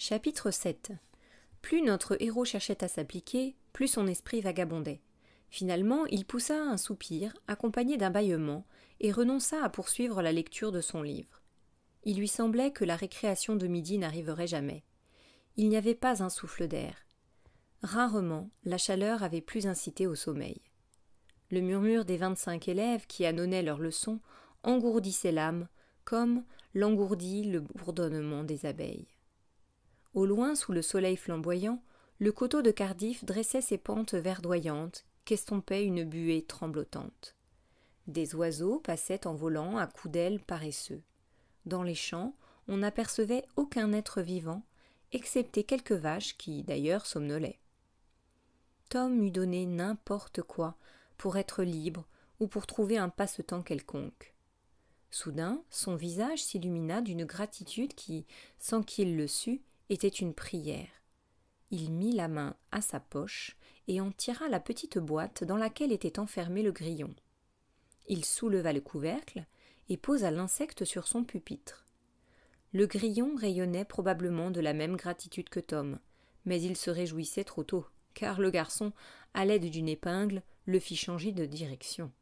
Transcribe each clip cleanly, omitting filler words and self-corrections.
Chapitre 7. Plus notre héros cherchait à s'appliquer, plus son esprit vagabondait. Finalement, il poussa un soupir, accompagné d'un bâillement, et renonça à poursuivre la lecture de son livre. Il lui semblait que la récréation de midi n'arriverait jamais. Il n'y avait pas un souffle d'air. Rarement, la chaleur avait plus incité au sommeil. Le murmure des 25 élèves qui annonnaient leurs leçons engourdissait l'âme, comme l'engourdit le bourdonnement des abeilles. Au loin, sous le soleil flamboyant, le coteau de Cardiff dressait ses pentes verdoyantes qu'estompait une buée tremblotante. Des oiseaux passaient en volant à coups d'ailes paresseux. Dans les champs, on n'apercevait aucun être vivant, excepté quelques vaches qui, d'ailleurs, somnolaient. Tom eût donné n'importe quoi pour être libre ou pour trouver un passe-temps quelconque. Soudain, son visage s'illumina d'une gratitude qui, sans qu'il le sût, était une prière. Il mit la main à sa poche et en tira la petite boîte dans laquelle était enfermé le grillon. Il souleva le couvercle et posa l'insecte sur son pupitre. Le grillon rayonnait probablement de la même gratitude que Tom, mais il se réjouissait trop tôt, car le garçon, à l'aide d'une épingle, le fit changer de direction.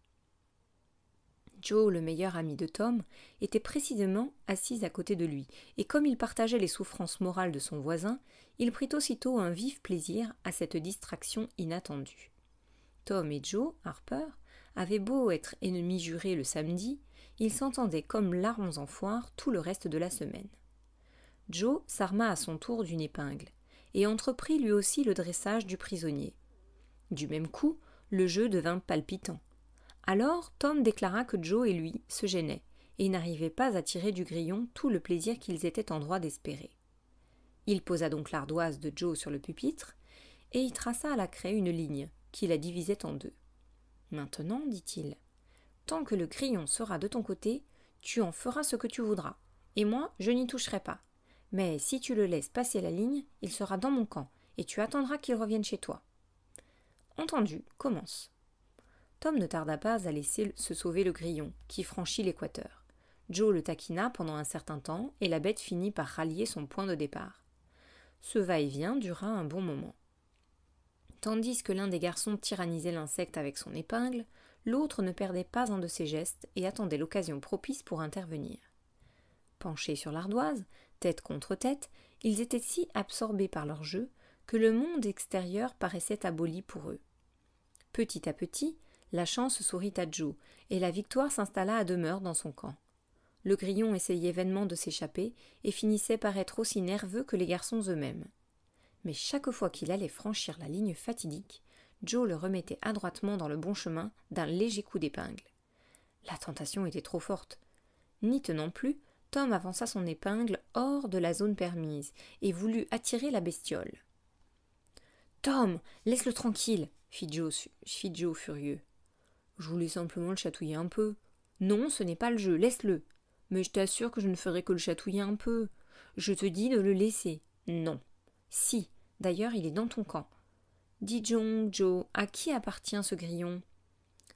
Joe, le meilleur ami de Tom, était précisément assis à côté de lui, et comme il partageait les souffrances morales de son voisin, il prit aussitôt un vif plaisir à cette distraction inattendue. Tom et Joe, Harper, avaient beau être ennemis jurés le samedi, ils s'entendaient comme larrons en foire tout le reste de la semaine. Joe s'arma à son tour d'une épingle, et entreprit lui aussi le dressage du prisonnier. Du même coup, le jeu devint palpitant. Alors Tom déclara que Joe et lui se gênaient, et n'arrivaient pas à tirer du grillon tout le plaisir qu'ils étaient en droit d'espérer. Il posa donc l'ardoise de Joe sur le pupitre, et y traça à la craie une ligne qui la divisait en deux. « Maintenant, dit-il, tant que le grillon sera de ton côté, tu en feras ce que tu voudras, et moi, je n'y toucherai pas. Mais si tu le laisses passer la ligne, il sera dans mon camp, et tu attendras qu'il revienne chez toi. » « Entendu, commence. » Tom ne tarda pas à laisser se sauver le grillon, qui franchit l'équateur. Joe le taquina pendant un certain temps, et la bête finit par rallier son point de départ. Ce va-et-vient dura un bon moment. Tandis que l'un des garçons tyrannisait l'insecte avec son épingle, l'autre ne perdait pas un de ses gestes et attendait l'occasion propice pour intervenir. Penchés sur l'ardoise, tête contre tête, ils étaient si absorbés par leur jeu que le monde extérieur paraissait aboli pour eux. Petit à petit, la chance sourit à Joe, et la victoire s'installa à demeure dans son camp. Le grillon essayait vainement de s'échapper, et finissait par être aussi nerveux que les garçons eux-mêmes. Mais chaque fois qu'il allait franchir la ligne fatidique, Joe le remettait adroitement dans le bon chemin d'un léger coup d'épingle. La tentation était trop forte. N'y tenant plus, Tom avança son épingle hors de la zone permise, et voulut attirer la bestiole. « Tom, laisse-le tranquille !» fit Joe furieux. « Je voulais simplement le chatouiller un peu. »« Non, ce n'est pas le jeu, laisse-le. »« Mais je t'assure que je ne ferai que le chatouiller un peu. »« Je te dis de le laisser. »« Non. »« Si. D'ailleurs, il est dans ton camp. »« Dis donc, Joe, à qui appartient ce grillon ? »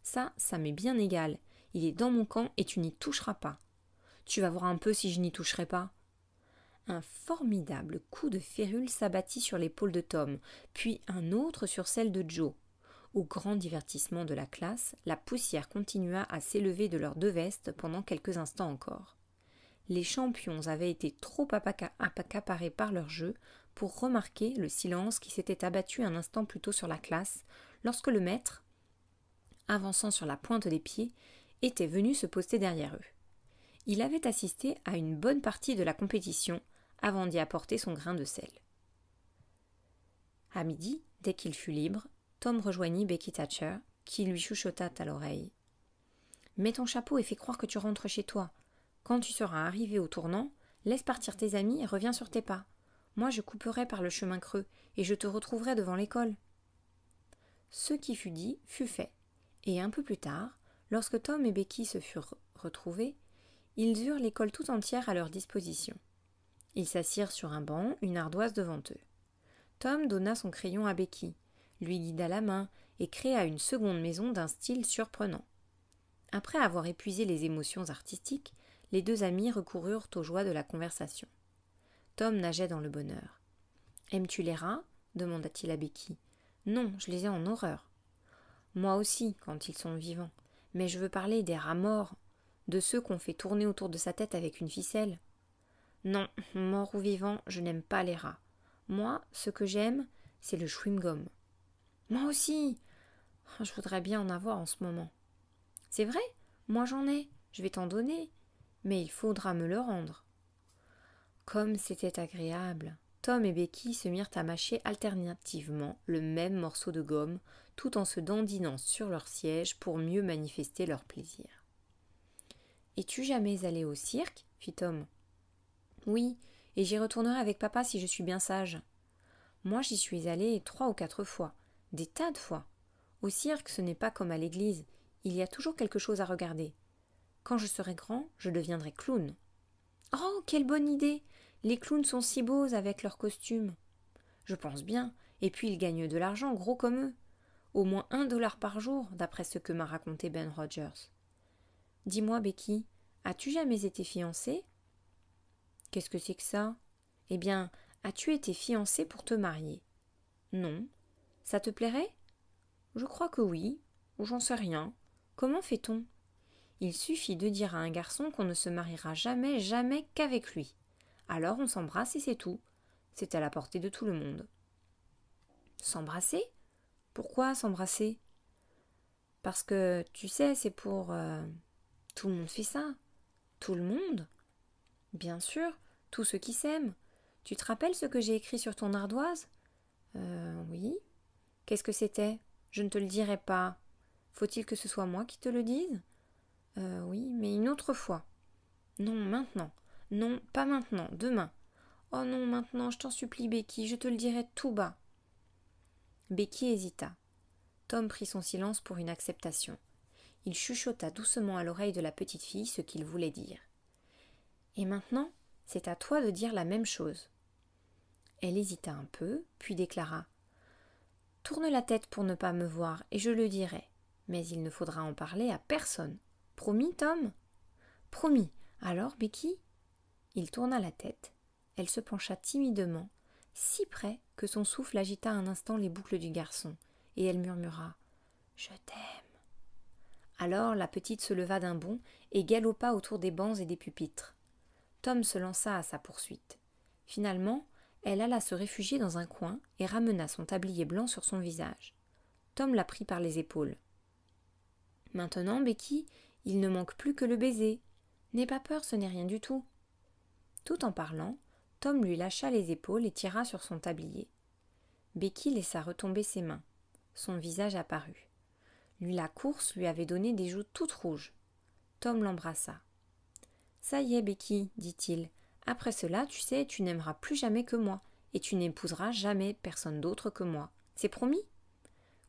Ça m'est bien égal. Il est dans mon camp et tu n'y toucheras pas. »« Tu vas voir un peu si je n'y toucherai pas. » Un formidable coup de férule s'abattit sur l'épaule de Tom, puis un autre sur celle de Joe. Au grand divertissement de la classe, la poussière continua à s'élever de leurs deux vestes pendant quelques instants encore. Les champions avaient été trop accaparés par leur jeu pour remarquer le silence qui s'était abattu un instant plus tôt sur la classe, lorsque le maître, avançant sur la pointe des pieds, était venu se poster derrière eux. Il avait assisté à une bonne partie de la compétition avant d'y apporter son grain de sel. À midi, dès qu'il fut libre, Tom rejoignit Becky Thatcher, qui lui chuchota à l'oreille. « Mets ton chapeau et fais croire que tu rentres chez toi. Quand tu seras arrivé au tournant, laisse partir tes amis et reviens sur tes pas. Moi, je couperai par le chemin creux et je te retrouverai devant l'école. » Ce qui fut dit fut fait, et un peu plus tard, lorsque Tom et Becky se furent retrouvés, ils eurent l'école tout entière à leur disposition. Ils s'assirent sur un banc, une ardoise devant eux. Tom donna son crayon à Becky, lui guida la main et créa une seconde maison d'un style surprenant. Après avoir épuisé les émotions artistiques, les deux amis recoururent aux joies de la conversation. Tom nageait dans le bonheur. « Aimes-tu les rats » demanda-t-il à Becky. « Non, je les ai en horreur. »« Moi aussi, quand ils sont vivants. Mais je veux parler des rats morts, de ceux qu'on fait tourner autour de sa tête avec une ficelle. »« Non, mort ou vivant, je n'aime pas les rats. Moi, ce que j'aime, c'est le chewing-gum. »« Moi aussi. Je voudrais bien en avoir en ce moment. »« C'est vrai, moi j'en ai, je vais t'en donner, mais il faudra me le rendre. » Comme c'était agréable. Tom et Becky se mirent à mâcher alternativement le même morceau de gomme, tout en se dandinant sur leur siège pour mieux manifester leur plaisir. « Es-tu jamais allé au cirque » fit Tom. « Oui, et j'y retournerai avec papa si je suis bien sage. »« Moi j'y suis allé 3 ou 4 fois, des tas de fois. Au cirque ce n'est pas comme à l'église, il y a toujours quelque chose à regarder. Quand je serai grand, je deviendrai clown. »« Oh, quelle bonne idée ! Les clowns sont si beaux avec leurs costumes. »« Je pense bien, et puis ils gagnent de l'argent gros comme eux. Au moins $1 par jour, d'après ce que m'a raconté Ben Rogers. »« Dis-moi, Becky, as-tu jamais été fiancée ?»« Qu'est-ce que c'est que ça ? » ?»« Eh bien, as-tu été fiancée pour te marier ? » ?»« Non. Ça te plairait ? » ?»« Je crois que oui, ou j'en sais rien. Comment fait-on ? » ?»« Il suffit de dire à un garçon qu'on ne se mariera jamais, jamais qu'avec lui. Alors on s'embrasse et c'est tout. C'est à la portée de tout le monde. »« S'embrasser ? Pourquoi s'embrasser ? » ?»« Parce que, tu sais, c'est pour... Tout le monde fait ça. »« Tout le monde ? » ?»« Bien sûr, tous ceux qui s'aiment. Tu te rappelles ce que j'ai écrit sur ton ardoise ? » ?»« Oui. »« Qu'est-ce que c'était ? Je ne te le dirai pas. Faut-il que ce soit moi qui te le dise ? » ?»« Oui, mais une autre fois. »« Non, maintenant. Non, pas maintenant, demain. »« Oh non, maintenant, je t'en supplie, Becky, je te le dirai tout bas. » Becky hésita. Tom prit son silence pour une acceptation. Il chuchota doucement à l'oreille de la petite fille ce qu'il voulait dire. « Et maintenant, c'est à toi de dire la même chose. » Elle hésita un peu, puis déclara. « Tourne la tête pour ne pas me voir, et je le dirai. Mais il ne faudra en parler à personne. Promis, Tom ? » ?»« Promis. Alors, Becky ?» Il tourna la tête. Elle se pencha timidement, si près que son souffle agita un instant les boucles du garçon, et elle murmura « Je t'aime ». Alors la petite se leva d'un bond et galopa autour des bancs et des pupitres. Tom se lança à sa poursuite. Finalement, elle alla se réfugier dans un coin et ramena son tablier blanc sur son visage. Tom la prit par les épaules. « Maintenant, Becky, il ne manque plus que le baiser. N'aie pas peur, ce n'est rien du tout. » Tout en parlant, Tom lui lâcha les épaules et tira sur son tablier. Becky laissa retomber ses mains. Son visage apparut. La course lui avait donné des joues toutes rouges. Tom l'embrassa. « Ça y est, Becky, dit-il. Après cela, tu sais, tu n'aimeras plus jamais que moi, et tu n'épouseras jamais personne d'autre que moi. C'est promis ? » ?»«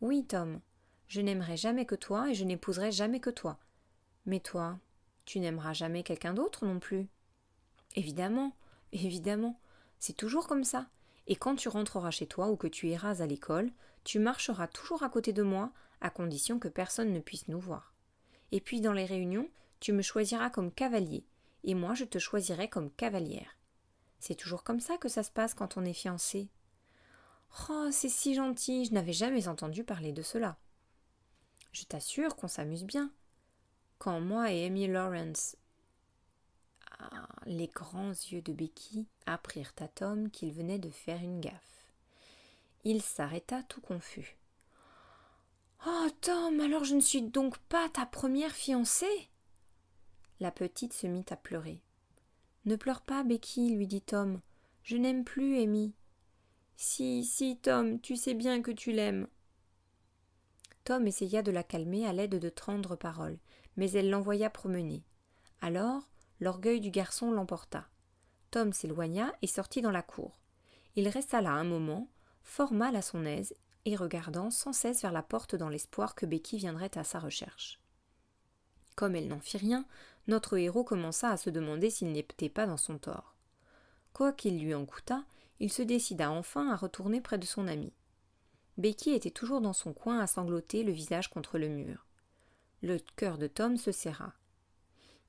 Oui, Tom. Je n'aimerai jamais que toi, et je n'épouserai jamais que toi. Mais toi, tu n'aimeras jamais quelqu'un d'autre non plus ? » ?»« Évidemment, évidemment. C'est toujours comme ça. Et quand tu rentreras chez toi ou que tu iras à l'école, tu marcheras toujours à côté de moi, à condition que personne ne puisse nous voir. Et puis dans les réunions, tu me choisiras comme cavalier, et moi je te choisirai comme cavalière. C'est toujours comme ça que ça se passe quand on est fiancé. Oh, c'est si gentil, je n'avais jamais entendu parler de cela. Je t'assure qu'on s'amuse bien. Quand moi et Amy Lawrence... Les grands yeux de Becky apprirent à Tom qu'il venait de faire une gaffe. Il s'arrêta tout confus. « Oh, Tom, alors je ne suis donc pas ta première fiancée ?» La petite se mit à pleurer. « Ne pleure pas, Becky, lui dit Tom. Je n'aime plus Amy. »« Si, si, Tom, tu sais bien que tu l'aimes. » Tom essaya de la calmer à l'aide de tendres paroles, mais elle l'envoya promener. Alors, l'orgueil du garçon l'emporta. Tom s'éloigna et sortit dans la cour. Il resta là un moment, fort mal à son aise, et regardant sans cesse vers la porte dans l'espoir que Becky viendrait à sa recherche. Comme elle n'en fit rien, notre héros commença à se demander s'il n'était pas dans son tort. Quoi qu'il lui en coûtât, il se décida enfin à retourner près de son amie. Becky était toujours dans son coin à sangloter, le visage contre le mur. Le cœur de Tom se serra.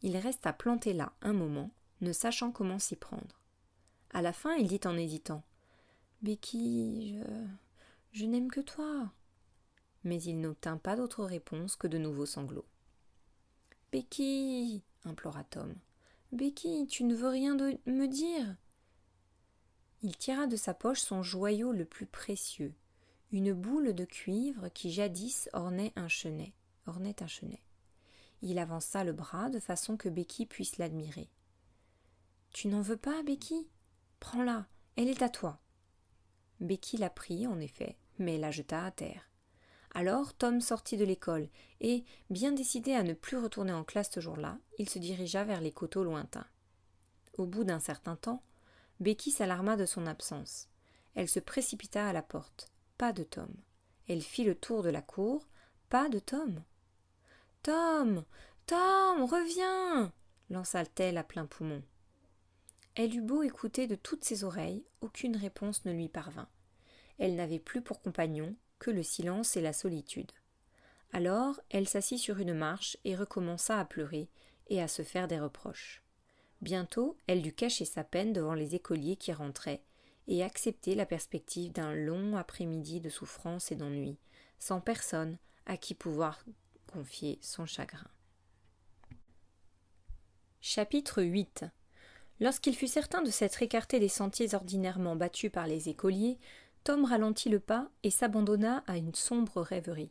Il resta planté là un moment, ne sachant comment s'y prendre. À la fin, il dit en hésitant « Becky, je n'aime que toi. » Mais il n'obtint pas d'autre réponse que de nouveaux sanglots. « Becky !» implora Tom. « Becky, tu ne veux rien me dire ?» Il tira de sa poche son joyau le plus précieux, une boule de cuivre qui jadis ornait un chenet. Il avança le bras de façon que Becky puisse l'admirer. « Tu n'en veux pas, Becky ? Prends-la, elle est à toi. » Becky la prit, en effet, mais la jeta à terre. Alors Tom sortit de l'école et, bien décidé à ne plus retourner en classe ce jour-là, il se dirigea vers les coteaux lointains. Au bout d'un certain temps, Becky s'alarma de son absence. Elle se précipita à la porte. Pas de Tom. Elle fit le tour de la cour. Pas de Tom. « Tom, Tom, reviens !» lança-t-elle à plein poumon. Elle eut beau écouter de toutes ses oreilles, aucune réponse ne lui parvint. Elle n'avait plus pour compagnon que le silence et la solitude. Alors elle s'assit sur une marche et recommença à pleurer et à se faire des reproches. Bientôt elle dut cacher sa peine devant les écoliers qui rentraient et accepter la perspective d'un long après-midi de souffrance et d'ennui, sans personne à qui pouvoir confier son chagrin. Chapitre 8. Lorsqu'il fut certain de s'être écarté des sentiers ordinairement battus par les écoliers, Tom ralentit le pas et s'abandonna à une sombre rêverie.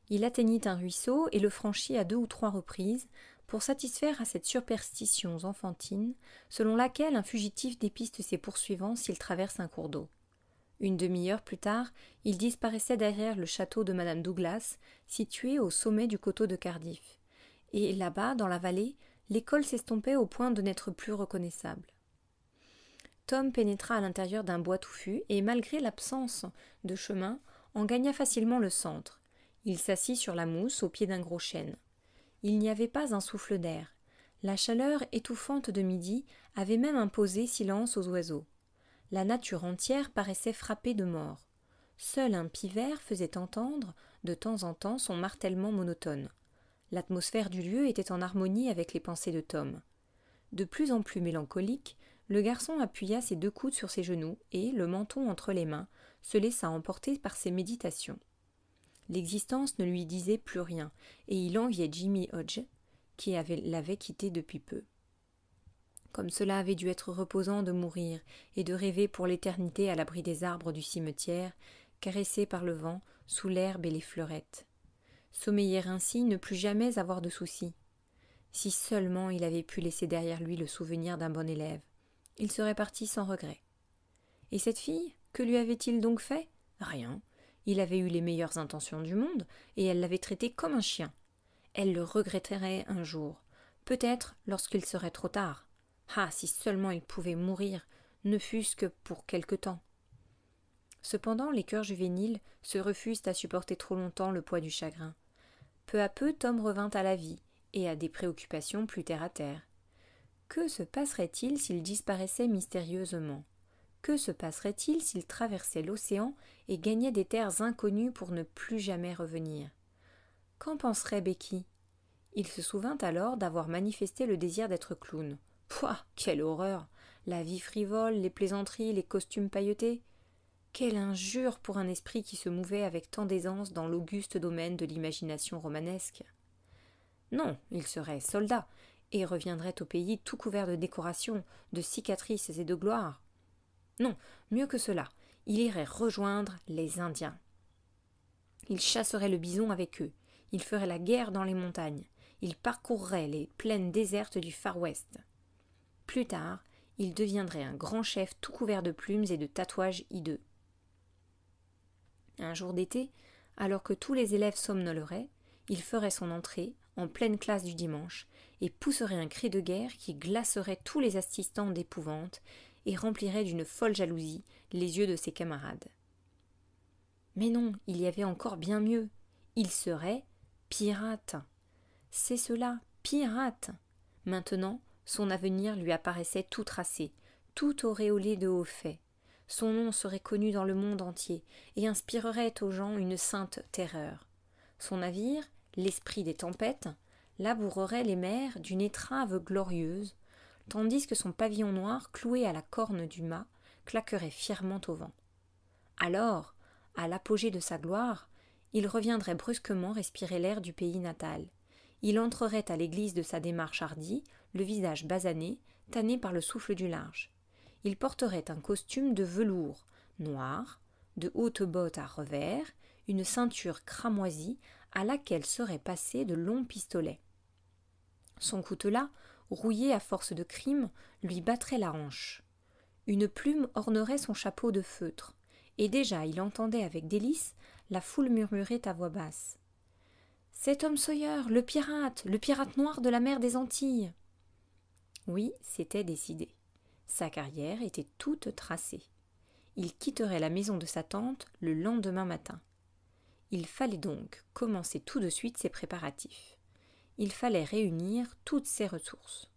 Il atteignit un ruisseau et le franchit à 2 ou 3 reprises pour satisfaire à cette superstition enfantine selon laquelle un fugitif dépiste ses poursuivants s'il traverse un cours d'eau. Une demi-heure plus tard, il disparaissait derrière le château de Madame Douglas, situé au sommet du coteau de Cardiff. Et là-bas, dans la vallée, l'école s'estompait au point de n'être plus reconnaissable. Tom pénétra à l'intérieur d'un bois touffu et, malgré l'absence de chemin, en gagna facilement le centre. Il s'assit sur la mousse au pied d'un gros chêne. Il n'y avait pas un souffle d'air. La chaleur étouffante de midi avait même imposé silence aux oiseaux. La nature entière paraissait frappée de mort. Seul un pivert faisait entendre, de temps en temps, son martèlement monotone. L'atmosphère du lieu était en harmonie avec les pensées de Tom. De plus en plus mélancolique, le garçon appuya ses 2 coudes sur ses genoux et, le menton entre les mains, se laissa emporter par ses méditations. L'existence ne lui disait plus rien, et il enviait Jimmy Hodge, qui l'avait quitté depuis peu. Comme cela avait dû être reposant de mourir et de rêver pour l'éternité à l'abri des arbres du cimetière, caressé par le vent, sous l'herbe et les fleurettes. Sommeiller ainsi, ne plus jamais avoir de soucis. Si seulement il avait pu laisser derrière lui le souvenir d'un bon élève, il serait parti sans regret. Et cette fille, que lui avait-il donc fait ? Rien. Il avait eu les meilleures intentions du monde, et elle l'avait traité comme un chien. Elle le regretterait un jour, peut-être lorsqu'il serait trop tard. Ah, si seulement il pouvait mourir, ne fût-ce que pour quelque temps. Cependant, les cœurs juvéniles se refusent à supporter trop longtemps le poids du chagrin. Peu à peu, Tom revint à la vie, et à des préoccupations plus terre-à-terre. Que se passerait-il s'il disparaissait mystérieusement ? Que se passerait-il s'il traversait l'océan et gagnait des terres inconnues pour ne plus jamais revenir ? Qu'en penserait Becky ? Il se souvint alors d'avoir manifesté le désir d'être clown. Pouah, quelle horreur ! La vie frivole, les plaisanteries, les costumes pailletés. Quelle injure pour un esprit qui se mouvait avec tant d'aisance dans l'auguste domaine de l'imagination romanesque. Non, il serait soldat, et reviendrait au pays tout couvert de décorations, de cicatrices et de gloire. Non, mieux que cela, il irait rejoindre les Indiens. Il chasserait le bison avec eux, il ferait la guerre dans les montagnes, il parcourrait les plaines désertes du Far West. Plus tard, il deviendrait un grand chef tout couvert de plumes et de tatouages hideux. Un jour d'été, alors que tous les élèves somnoleraient, il ferait son entrée, en pleine classe du dimanche, et pousserait un cri de guerre qui glacerait tous les assistants d'épouvante et remplirait d'une folle jalousie les yeux de ses camarades. Mais non, il y avait encore bien mieux. Il serait pirate. C'est cela, pirate. Maintenant, son avenir lui apparaissait tout tracé, tout auréolé de hauts faits. Son nom serait connu dans le monde entier et inspirerait aux gens une sainte terreur. Son navire, l'esprit des tempêtes, labourerait les mers d'une étrave glorieuse. tandis que son pavillon noir, cloué à la corne du mât, claquerait fièrement au vent. Alors, à l'apogée de sa gloire, il reviendrait brusquement respirer l'air du pays natal. Il entrerait à l'église de sa démarche hardie, le visage basané, tanné par le souffle du large. Il porterait un costume de velours noir, de hautes bottes à revers, une ceinture cramoisie à laquelle seraient passés de longs pistolets. Son coutelas, rouillé à force de crime, lui battrait la hanche. Une plume ornerait son chapeau de feutre, et déjà il entendait avec délice la foule murmurer à voix basse. « C'est Tom Sawyer, le pirate noir de la mer des Antilles !» Oui, c'était décidé. Sa carrière était toute tracée. Il quitterait la maison de sa tante le lendemain matin. Il fallait donc commencer tout de suite ses préparatifs. Il fallait réunir toutes ses ressources.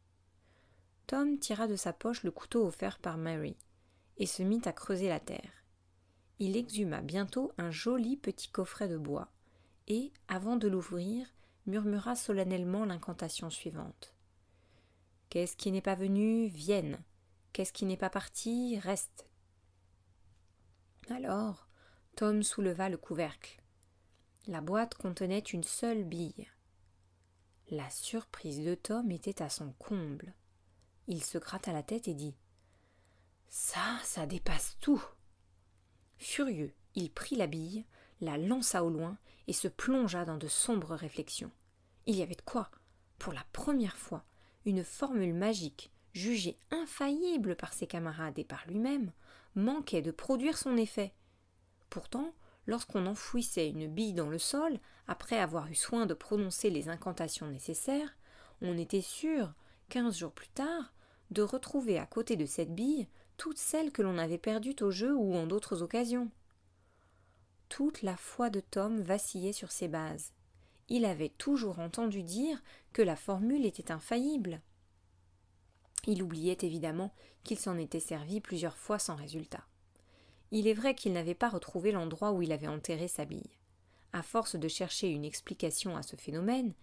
Tom tira de sa poche le couteau offert par Mary et se mit à creuser la terre. Il exhuma bientôt un joli petit coffret de bois et, avant de l'ouvrir, murmura solennellement l'incantation suivante. « Qu'est-ce qui n'est pas venu, vienne. Qu'est-ce qui n'est pas parti, reste. » Alors, Tom souleva le couvercle. La boîte contenait une seule bille. La surprise de Tom était à son comble. Il se gratta la tête et dit « Ça dépasse tout !» Furieux, il prit la bille, la lança au loin et se plongea dans de sombres réflexions. Il y avait de quoi, pour la première fois, une formule magique, jugée infaillible par ses camarades et par lui-même, manquait de produire son effet. Pourtant, lorsqu'on enfouissait une bille dans le sol, après avoir eu soin de prononcer les incantations nécessaires, on était sûr, 15 jours plus tard, de retrouver à côté de cette bille toutes celles que l'on avait perdues au jeu ou en d'autres occasions. Toute la foi de Tom vacillait sur ses bases. Il avait toujours entendu dire que la formule était infaillible. Il oubliait évidemment qu'il s'en était servi plusieurs fois sans résultat. Il est vrai qu'il n'avait pas retrouvé l'endroit où il avait enterré sa bille. À force de chercher une explication à ce phénomène,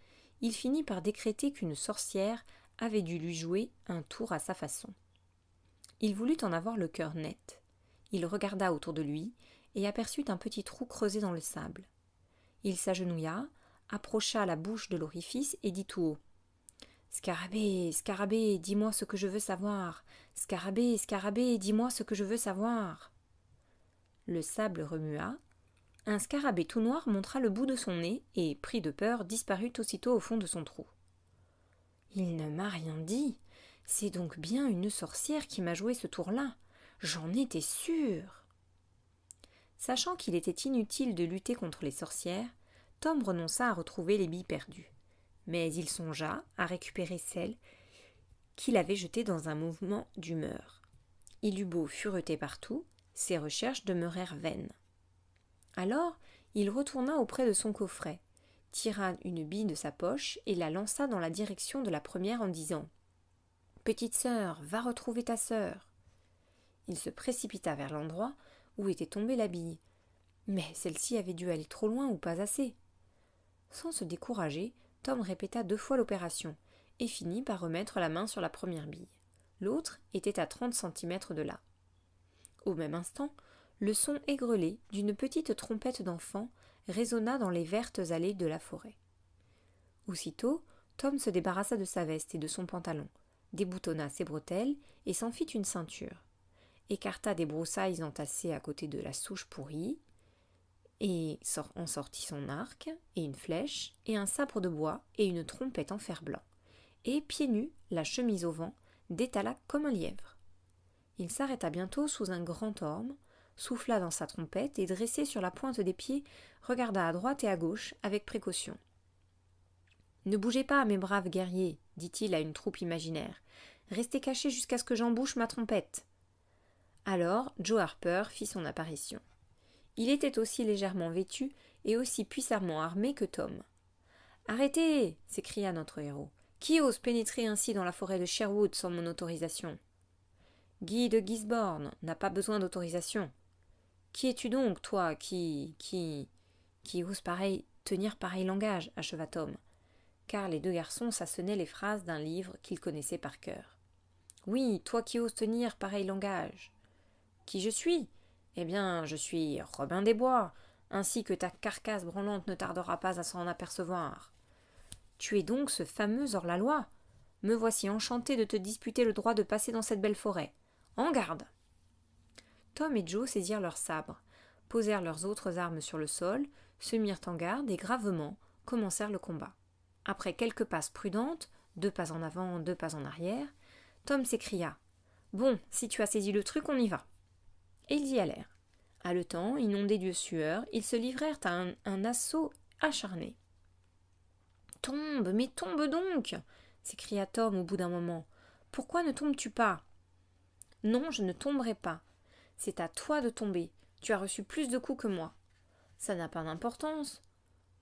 il finit par décréter qu'une sorcière avait dû lui jouer un tour à sa façon. Il voulut en avoir le cœur net. Il regarda autour de lui et aperçut un petit trou creusé dans le sable. Il s'agenouilla, approcha la bouche de l'orifice et dit tout haut « Scarabée, scarabée, dis-moi ce que je veux savoir. Scarabée, scarabée, dis-moi ce que je veux savoir. » Le sable remua. Un scarabée tout noir montra le bout de son nez et, pris de peur, disparut aussitôt au fond de son trou. « Il ne m'a rien dit. C'est donc bien une sorcière qui m'a joué ce tour-là. J'en étais sûre. » Sachant qu'il était inutile de lutter contre les sorcières, Tom renonça à retrouver les billes perdues. Mais il songea à récupérer celles qu'il avait jetées dans un mouvement d'humeur. Il eut beau fureter partout, ses recherches demeurèrent vaines. Alors, il retourna auprès de son coffret, tira une bille de sa poche et la lança dans la direction de la première en disant « Petite sœur, va retrouver ta sœur. » Il se précipita vers l'endroit où était tombée la bille. Mais celle-ci avait dû aller trop loin ou pas assez. Sans se décourager, Tom répéta 2 fois l'opération et finit par remettre la main sur la première bille. L'autre était à 30 centimètres de là. Au même instant, le son aigrelé d'une petite trompette d'enfant résonna dans les vertes allées de la forêt. Aussitôt, Tom se débarrassa de sa veste et de son pantalon, déboutonna ses bretelles et s'en fit une ceinture, écarta des broussailles entassées à côté de la souche pourrie, et en sortit son arc et une flèche et un sabre de bois et une trompette en fer-blanc, et, pieds nus, la chemise au vent, détala comme un lièvre. Il s'arrêta bientôt sous un grand orme, souffla dans sa trompette et, dressé sur la pointe des pieds, regarda à droite et à gauche avec précaution. « Ne bougez pas, mes braves guerriers, dit-il à une troupe imaginaire. Restez cachés jusqu'à ce que j'embouche ma trompette. » Alors Joe Harper fit son apparition. Il était aussi légèrement vêtu et aussi puissamment armé que Tom. « Arrêtez !» s'écria notre héros. « Qui ose pénétrer ainsi dans la forêt de Sherwood sans mon autorisation ?»« Guy de Gisborne n'a pas besoin d'autorisation. »« Qui es-tu donc, toi, qui ose tenir pareil langage ?» acheva Tom, car les 2 garçons s'assonnaient les phrases d'un livre qu'ils connaissaient par cœur. Oui, toi qui oses tenir pareil langage. Qui je suis? Eh bien, je suis Robin des Bois, ainsi que ta carcasse branlante ne tardera pas à s'en apercevoir. Tu es donc ce fameux hors-la-loi. Me voici enchanté de te disputer le droit de passer dans cette belle forêt. En garde! Tom et Joe saisirent leurs sabres, posèrent leurs autres armes sur le sol, se mirent en garde et gravement commencèrent le combat. Après quelques passes prudentes, 2 pas en avant, 2 pas en arrière, Tom s'écria « Bon, si tu as saisi le truc, on y va !» Et ils y allèrent. Haletant, inondés de sueur, ils se livrèrent à un assaut acharné. « Tombe, mais tombe donc !» s'écria Tom au bout d'un moment. « Pourquoi ne tombes-tu pas ?»« Non, je ne tomberai pas. C'est à toi de tomber. Tu as reçu plus de coups que moi. »« Ça n'a pas d'importance.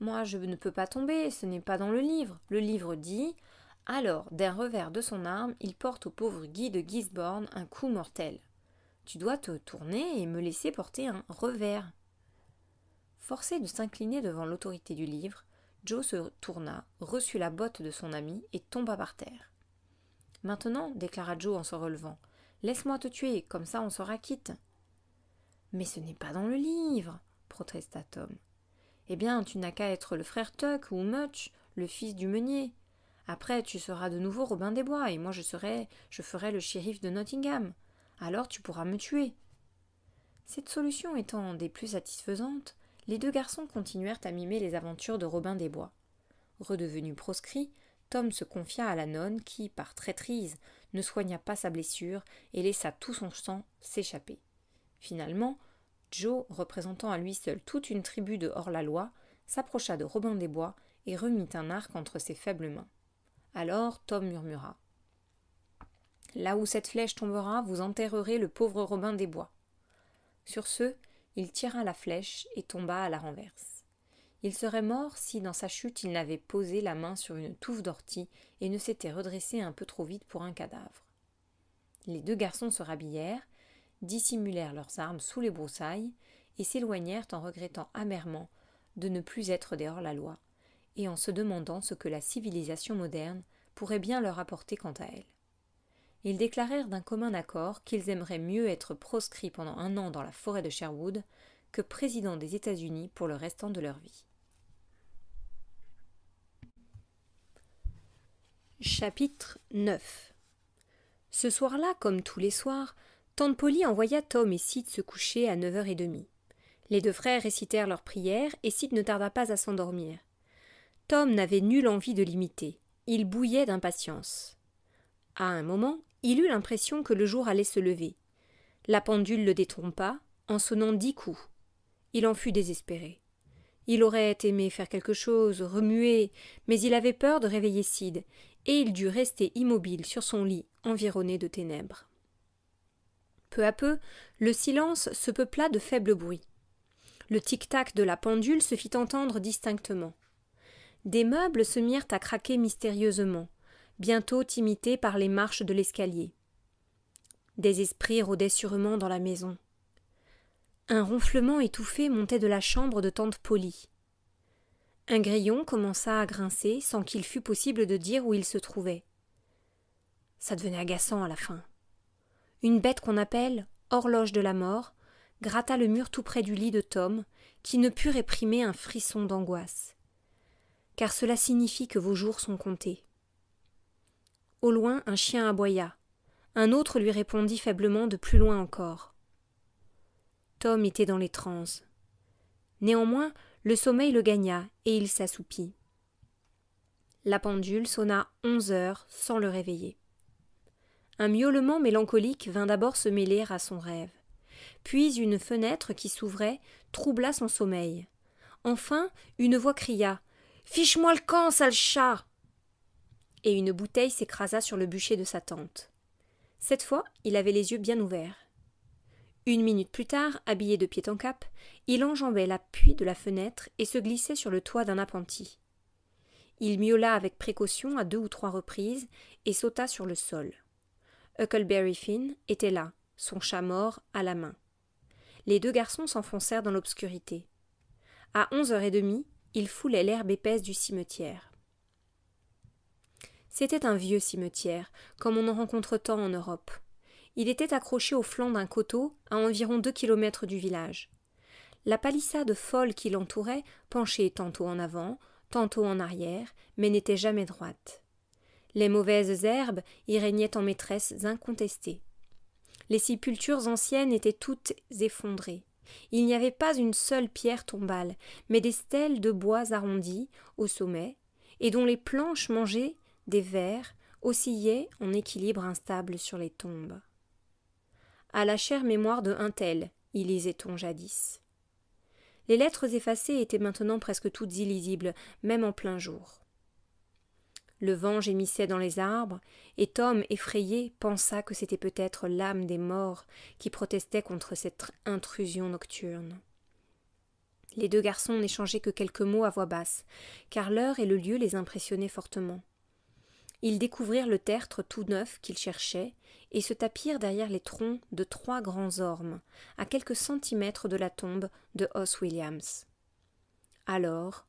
Moi, je ne peux pas tomber, ce n'est pas dans le livre. Le livre dit... » Alors, d'un revers de son arme, il porte au pauvre Guy de Gisborne un coup mortel. Tu dois te tourner et me laisser porter un revers. Forcé de s'incliner devant l'autorité du livre, Joe se tourna, reçut la botte de son ami et tomba par terre. Maintenant, déclara Joe en se relevant, laisse-moi te tuer, comme ça on sera quitte. Mais ce n'est pas dans le livre, protesta Tom. Eh bien, tu n'as qu'à être le frère Tuck ou Much, le fils du meunier. Après, tu seras de nouveau Robin des Bois, et moi je ferai le shérif de Nottingham. Alors tu pourras me tuer. Cette solution étant des plus satisfaisantes, les 2 garçons continuèrent à mimer les aventures de Robin des Bois. Redevenu proscrit, Tom se confia à la nonne qui, par traîtrise, ne soigna pas sa blessure et laissa tout son sang s'échapper. Finalement, Joe, représentant à lui seul toute une tribu de hors-la-loi, s'approcha de Robin des Bois et remit un arc entre ses faibles mains. Alors Tom murmura. « Là où cette flèche tombera, vous enterrerez le pauvre Robin des Bois. » Sur ce, il tira la flèche et tomba à la renverse. Il serait mort si, dans sa chute, il n'avait posé la main sur une touffe d'ortie et ne s'était redressé un peu trop vite pour un cadavre. Les 2 garçons se rhabillèrent, dissimulèrent leurs armes sous les broussailles et s'éloignèrent en regrettant amèrement de ne plus être des hors-la-loi et en se demandant ce que la civilisation moderne pourrait bien leur apporter quant à elle. Ils déclarèrent d'un commun accord qu'ils aimeraient mieux être proscrits pendant 1 an dans la forêt de Sherwood que présidents des États-Unis pour le restant de leur vie. Chapitre 9. Ce soir-là, comme tous les soirs, tante Polly envoya Tom et Sid se coucher à 9h30. Les 2 frères récitèrent leurs prières et Sid ne tarda pas à s'endormir. Tom n'avait nulle envie de l'imiter. Il bouillait d'impatience. À un moment, il eut l'impression que le jour allait se lever. La pendule le détrompa, en sonnant 10 coups. Il en fut désespéré. Il aurait aimé faire quelque chose, remuer, mais il avait peur de réveiller Sid, et il dut rester immobile sur son lit, environné de ténèbres. Peu à peu, le silence se peupla de faibles bruits. Le tic-tac de la pendule se fit entendre distinctement. Des meubles se mirent à craquer mystérieusement, bientôt imités par les marches de l'escalier. Des esprits rôdaient sûrement dans la maison. Un ronflement étouffé montait de la chambre de tante Polly. Un grillon commença à grincer sans qu'il fût possible de dire où il se trouvait. Ça devenait agaçant à la fin. Une bête qu'on appelle horloge de la mort gratta le mur tout près du lit de Tom, qui ne put réprimer un frisson d'angoisse. Car cela signifie que vos jours sont comptés. Au loin, un chien aboya. Un autre lui répondit faiblement de plus loin encore. Tom était dans les transes. Néanmoins, le sommeil le gagna et il s'assoupit. La pendule sonna 11h sans le réveiller. Un miaulement mélancolique vint d'abord se mêler à son rêve. Puis une fenêtre qui s'ouvrait troubla son sommeil. Enfin, une voix cria « Fiche-moi le camp, sale chat !» Et une bouteille s'écrasa sur le bûcher de sa tante. Cette fois, il avait les yeux bien ouverts. 1 minute plus tard, habillé de pied en cap, il enjambait l'appui de la fenêtre et se glissait sur le toit d'un appentis. Il miaula avec précaution à 2 ou 3 reprises et sauta sur le sol. Huckleberry Finn était là, son chat mort à la main. Les 2 garçons s'enfoncèrent dans l'obscurité. À 11h30, ils foulaient l'herbe épaisse du cimetière. C'était un vieux cimetière, comme on en rencontre tant en Europe. Il était accroché au flanc d'un coteau, à environ 2 kilomètres du village. La palissade folle qui l'entourait penchait tantôt en avant, tantôt en arrière, mais n'était jamais droite. Les mauvaises herbes y régnaient en maîtresses incontestées. Les sépultures anciennes étaient toutes effondrées. Il n'y avait pas une seule pierre tombale, mais des stèles de bois arrondis au sommet, et dont les planches mangées des vers oscillaient en équilibre instable sur les tombes. À la chère mémoire de un tel, y lisait-on jadis. Les lettres effacées étaient maintenant presque toutes illisibles, même en plein jour. Le vent gémissait dans les arbres, et Tom, effrayé, pensa que c'était peut-être l'âme des morts qui protestait contre cette intrusion nocturne. Les deux garçons n'échangeaient que quelques mots à voix basse, car l'heure et le lieu les impressionnaient fortement. Ils découvrirent le tertre tout neuf qu'ils cherchaient, et se tapirent derrière les troncs de 3 grands ormes, à quelques centimètres de la tombe de Os Williams. Alors,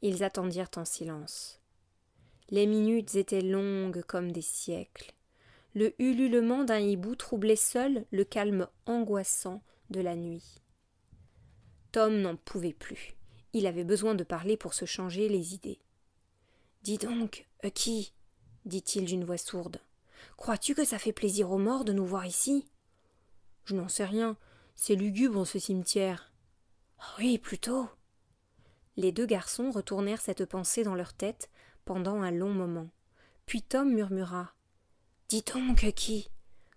ils attendirent en silence. Les minutes étaient longues comme des siècles. Le ululement d'un hibou troublait seul le calme angoissant de la nuit. Tom n'en pouvait plus. Il avait besoin de parler pour se changer les idées. « Dis donc, Hucky, dit-il d'une voix sourde, crois-tu que ça fait plaisir aux morts de nous voir ici ? Je n'en sais rien, c'est lugubre ce cimetière. Oui, plutôt. Les deux garçons retournèrent cette pensée dans leur tête pendant un long moment. Puis Tom murmura. Dis donc, Hucky,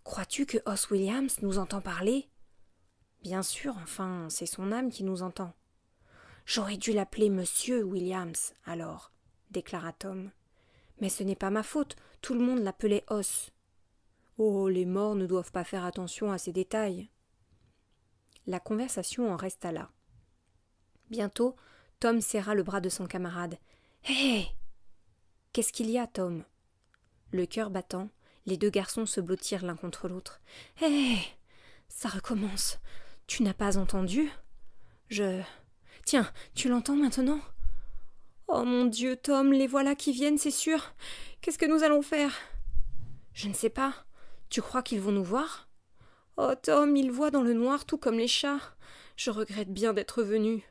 crois-tu que Os Williams nous entend parler ? Bien sûr, enfin, c'est son âme qui nous entend. J'aurais dû l'appeler Monsieur Williams, alors, déclara Tom. Mais ce n'est pas ma faute, tout le monde l'appelait Os. Oh, les morts ne doivent pas faire attention à ces détails. La conversation en resta là. Bientôt, Tom serra le bras de son camarade. Hé ! Qu'est-ce qu'il y a, Tom ? Le cœur battant, les deux garçons se blottirent l'un contre l'autre. Hé ! Ça recommence. Tu n'as pas entendu ? Tiens, tu l'entends maintenant ? Oh mon Dieu, Tom, les voilà qui viennent, c'est sûr. Qu'est-ce que nous allons faire ? Je ne sais pas. Tu crois qu'ils vont nous voir ? Oh Tom, ils voient dans le noir tout comme les chats. Je regrette bien d'être venu.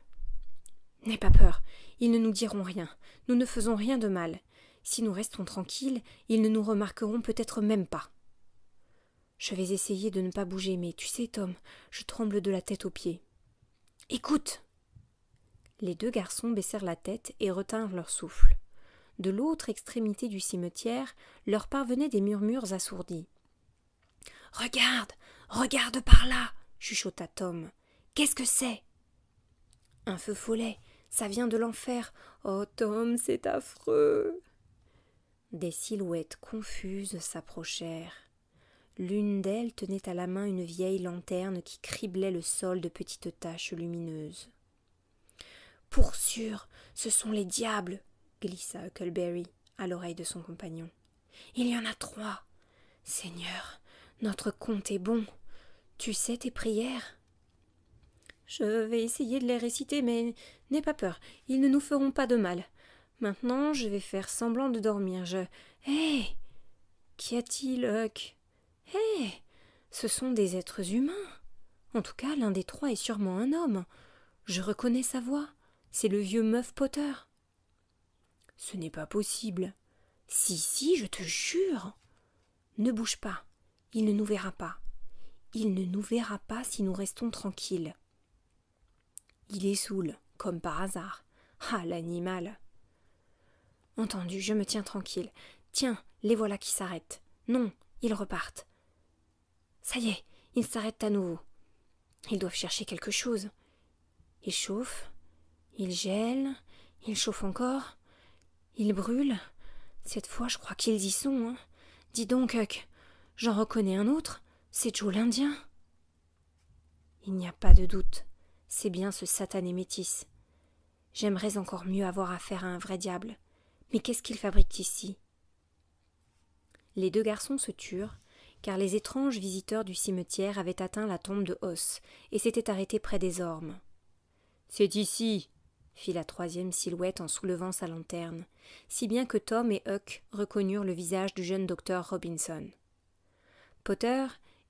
N'aie pas peur, ils ne nous diront rien. Nous ne faisons rien de mal. Si nous restons tranquilles, ils ne nous remarqueront peut-être même pas. Je vais essayer de ne pas bouger, mais tu sais, Tom, je tremble de la tête aux pieds. Écoute ! Les deux garçons baissèrent la tête et retinrent leur souffle. De l'autre extrémité du cimetière leur parvenaient des murmures assourdis. « Regarde par là !» chuchota Tom. « Qu'est-ce que c'est ?»« Un feu follet, ça vient de l'enfer. Oh Tom, c'est affreux !» Des silhouettes confuses s'approchèrent. L'une d'elles tenait à la main une vieille lanterne qui criblait le sol de petites taches lumineuses. « Pour sûr, ce sont les diables !» glissa Huckleberry à l'oreille de son compagnon. « Il y en a 3. Seigneur, notre compte est bon. Tu sais tes prières ?» Je vais essayer de les réciter, mais n'aie pas peur, ils ne nous feront pas de mal. Maintenant, je vais faire semblant de dormir. Hé ! Qu'y a-t-il, Huck ? Hé ! Ce sont des êtres humains. En tout cas, l'un des 3 est sûrement un homme. Je reconnais sa voix. C'est le vieux Muff Potter. Ce n'est pas possible. Si, je te jure. Ne bouge pas. Il ne nous verra pas. Il ne nous verra pas si nous restons tranquilles. Il est saoul, comme par hasard. Ah, l'animal. Entendu, je me tiens tranquille. Tiens, les voilà qui s'arrêtent. Non, ils repartent. Ça y est, ils s'arrêtent à nouveau. Ils doivent chercher quelque chose. Ils chauffent, ils gèlent, ils chauffent encore, ils brûlent. Cette fois, je crois qu'ils y sont. Hein. Dis donc, Huck, j'en reconnais un autre. C'est Joe l'Indien. Il n'y a pas de doute. C'est bien ce satané métis. J'aimerais encore mieux avoir affaire à un vrai diable. Mais qu'est-ce qu'il fabrique ici ? Les deux garçons se turent, car les étranges visiteurs du cimetière avaient atteint la tombe de Os et s'étaient arrêtés près des ormes. « C'est ici !» fit la troisième silhouette en soulevant sa lanterne, si bien que Tom et Huck reconnurent le visage du jeune docteur Robinson. Potter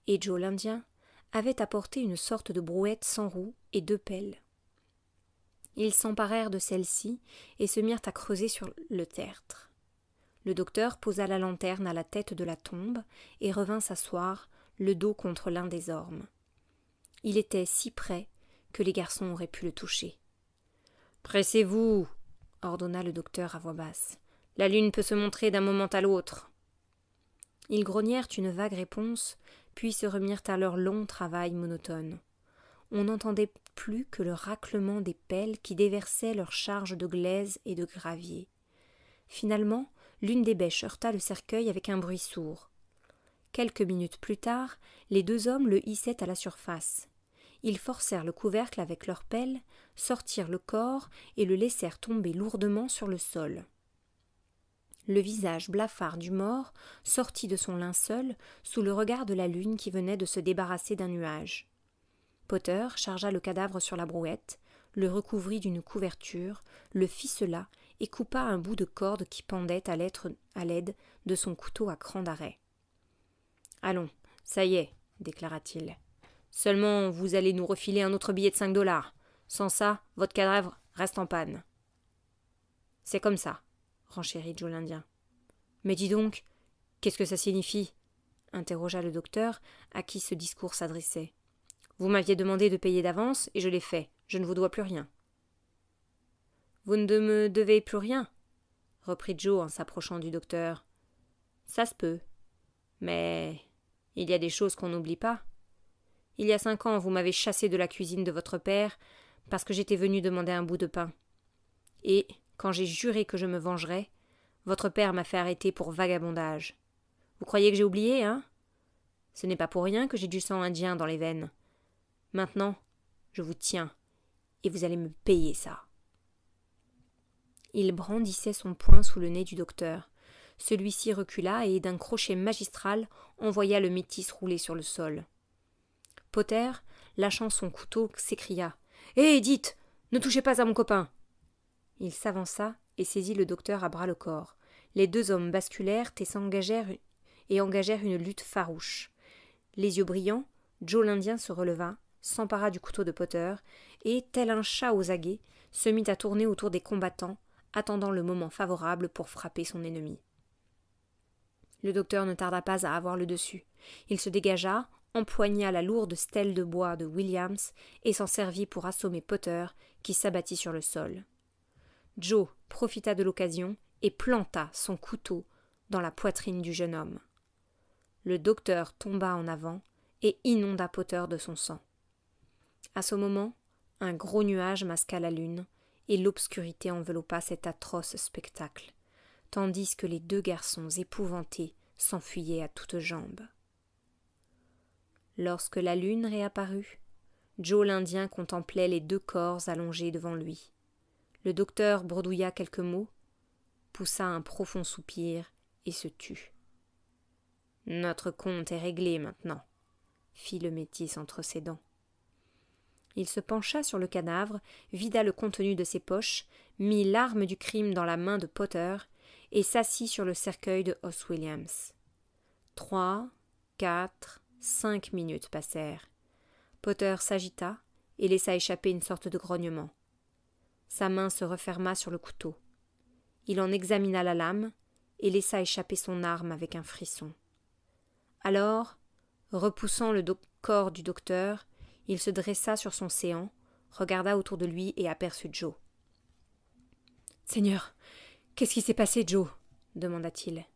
et Joe l'Indien avaient apporté une sorte de brouette sans roue et 2 pelles. Ils s'emparèrent de celle-ci et se mirent à creuser sur le tertre. Le docteur posa la lanterne à la tête de la tombe et revint s'asseoir, le dos contre l'un des ormes. Il était si près que les garçons auraient pu le toucher. « Pressez-vous » ordonna le docteur à voix basse. « La lune peut se montrer d'un moment à l'autre. » Ils grognèrent une vague réponse, puis se remirent à leur long travail monotone. On n'entendait plus que le raclement des pelles qui déversaient leur charge de glaise et de gravier. Finalement, l'une des bêches heurta le cercueil avec un bruit sourd. Quelques minutes plus tard, les 2 hommes le hissaient à la surface. Ils forcèrent le couvercle avec leurs pelles, sortirent le corps et le laissèrent tomber lourdement sur le sol. Le visage blafard du mort sortit de son linceul sous le regard de la lune qui venait de se débarrasser d'un nuage. Potter chargea le cadavre sur la brouette, le recouvrit d'une couverture, le ficela et coupa un bout de corde qui pendait à l'aide de son couteau à cran d'arrêt. « Allons, ça y est, déclara-t-il. Seulement, vous allez nous refiler un autre billet de $5. Sans ça, votre cadavre reste en panne. » « C'est comme ça, » renchérit Joe l'Indien. « Mais dis donc, qu'est-ce que ça signifie » interrogea le docteur, à qui ce discours s'adressait. « Vous m'aviez demandé de payer d'avance, et je l'ai fait. Je ne vous dois plus rien. »« Vous ne me devez plus rien » reprit Joe en s'approchant du docteur. « Ça se peut. Mais il y a des choses qu'on n'oublie pas. Il y a 5 ans, vous m'avez chassé de la cuisine de votre père parce que j'étais venu demander un bout de pain. Et, quand j'ai juré que je me vengerais, votre père m'a fait arrêter pour vagabondage. Vous croyez que j'ai oublié, hein? Ce n'est pas pour rien que j'ai du sang indien dans les veines. Maintenant, je vous tiens, et vous allez me payer ça. » Il brandissait son poing sous le nez du docteur. Celui-ci recula et, d'un crochet magistral, envoya le métis rouler sur le sol. Potter, lâchant son couteau, s'écria « Hé, dites, ne touchez pas à mon copain !» Il s'avança et saisit le docteur à bras-le-corps. Les 2 hommes basculèrent et engagèrent une lutte farouche. Les yeux brillants, Joe l'Indien se releva, s'empara du couteau de Potter et, tel un chat aux aguets, se mit à tourner autour des combattants, attendant le moment favorable pour frapper son ennemi. Le docteur ne tarda pas à avoir le dessus. Il se dégagea, empoigna la lourde stèle de bois de Williams et s'en servit pour assommer Potter, qui s'abattit sur le sol. Joe profita de l'occasion et planta son couteau dans la poitrine du jeune homme. Le docteur tomba en avant et inonda Potter de son sang. À ce moment, un gros nuage masqua la lune et l'obscurité enveloppa cet atroce spectacle, tandis que les 2 garçons épouvantés s'enfuyaient à toutes jambes. Lorsque la lune réapparut, Joe l'Indien contemplait les 2 corps allongés devant lui. Le docteur bredouilla quelques mots, poussa un profond soupir et se tut. « Notre compte est réglé maintenant » fit le métis entre ses dents. Il se pencha sur le cadavre, vida le contenu de ses poches, mit l'arme du crime dans la main de Potter et s'assit sur le cercueil de Os Williams. 3, 4, 5 minutes passèrent. Potter s'agita et laissa échapper une sorte de grognement. Sa main se referma sur le couteau. Il en examina la lame et laissa échapper son arme avec un frisson. Alors, repoussant le corps du docteur, il se dressa sur son séant, regarda autour de lui et aperçut Joe. « Seigneur, qu'est-ce qui s'est passé, Joe » demanda-t-il.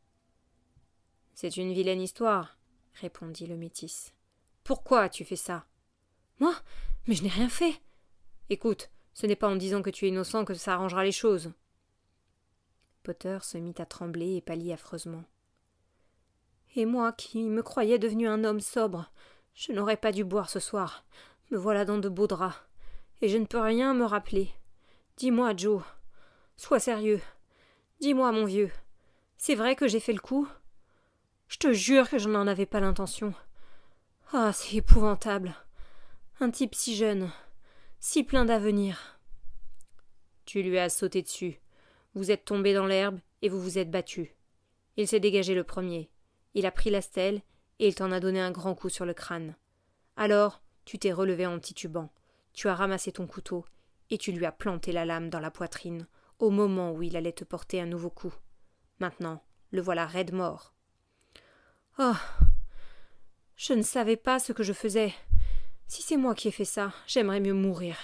« C'est une vilaine histoire, » répondit le métis. « Pourquoi as-tu fait ça ?»« Moi ? Mais je n'ai rien fait. » »« Écoute, ce n'est pas en disant que tu es innocent que ça arrangera les choses. » Potter se mit à trembler et pâlit affreusement. « Et moi qui me croyais devenu un homme sobre, je n'aurais pas dû boire ce soir. Me voilà dans de beaux draps. Et je ne peux rien me rappeler. Dis-moi, Joe. Sois sérieux. Dis-moi, mon vieux. C'est vrai que j'ai fait le coup ? Je te jure que je n'en avais pas l'intention. Ah, c'est épouvantable. Un type si jeune, si plein d'avenir. » Tu lui as sauté dessus. Vous êtes tombés dans l'herbe et vous vous êtes battus. Il s'est dégagé le premier. Il a pris la stèle et il t'en a donné un grand coup sur le crâne. Alors, tu t'es relevé en titubant. Tu as ramassé ton couteau et tu lui as planté la lame dans la poitrine au moment où il allait te porter un nouveau coup. Maintenant, le voilà raide mort. Oh, je ne savais pas ce que je faisais. Si c'est moi qui ai fait ça, j'aimerais mieux mourir.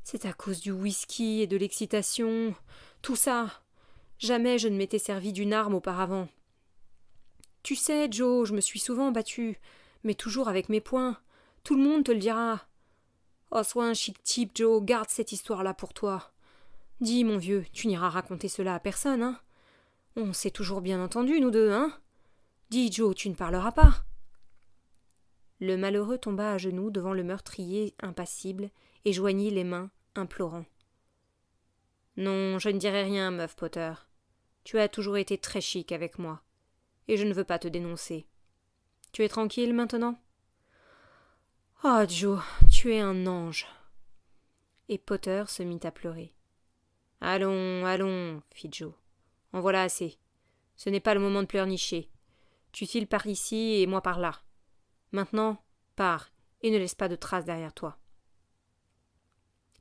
C'est à cause du whisky et de l'excitation, tout ça. Jamais je ne m'étais servi d'une arme auparavant. Tu sais, Joe, je me suis souvent battu, mais toujours avec mes poings. Tout le monde te le dira. Oh, sois un chic type, Joe, garde cette histoire-là pour toi. Dis, mon vieux, tu n'iras raconter cela à personne, hein? On s'est toujours bien entendus, nous deux, hein? Dis, Joe, tu ne parleras pas. Le malheureux tomba à genoux devant le meurtrier impassible et joignit les mains, implorant. Non, je ne dirai rien, meuf Potter. Tu as toujours été très chic avec moi, et je ne veux pas te dénoncer. Tu es tranquille maintenant? Oh, Joe, tu es un ange. Et Potter se mit à pleurer. Allons, allons, fit Joe. En voilà assez. Ce n'est pas le moment de pleurnicher. Tu files par ici et moi par là. Maintenant, pars, et ne laisse pas de traces derrière toi.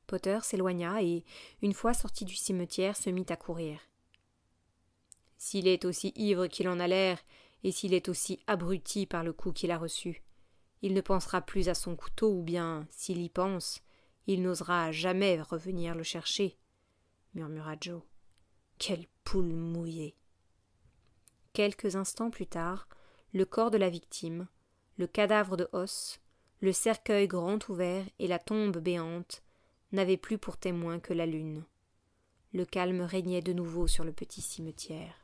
Potter s'éloigna et, une fois sorti du cimetière, se mit à courir. S'il est aussi ivre qu'il en a l'air, et s'il est aussi abruti par le coup qu'il a reçu, il ne pensera plus à son couteau, ou bien, s'il y pense, il n'osera jamais revenir le chercher, murmura Joe. Quelle poule mouillée! Quelques instants plus tard, le corps de la victime, le cadavre de Hoss, le cercueil grand ouvert et la tombe béante n'avaient plus pour témoin que la lune. Le calme régnait de nouveau sur le petit cimetière.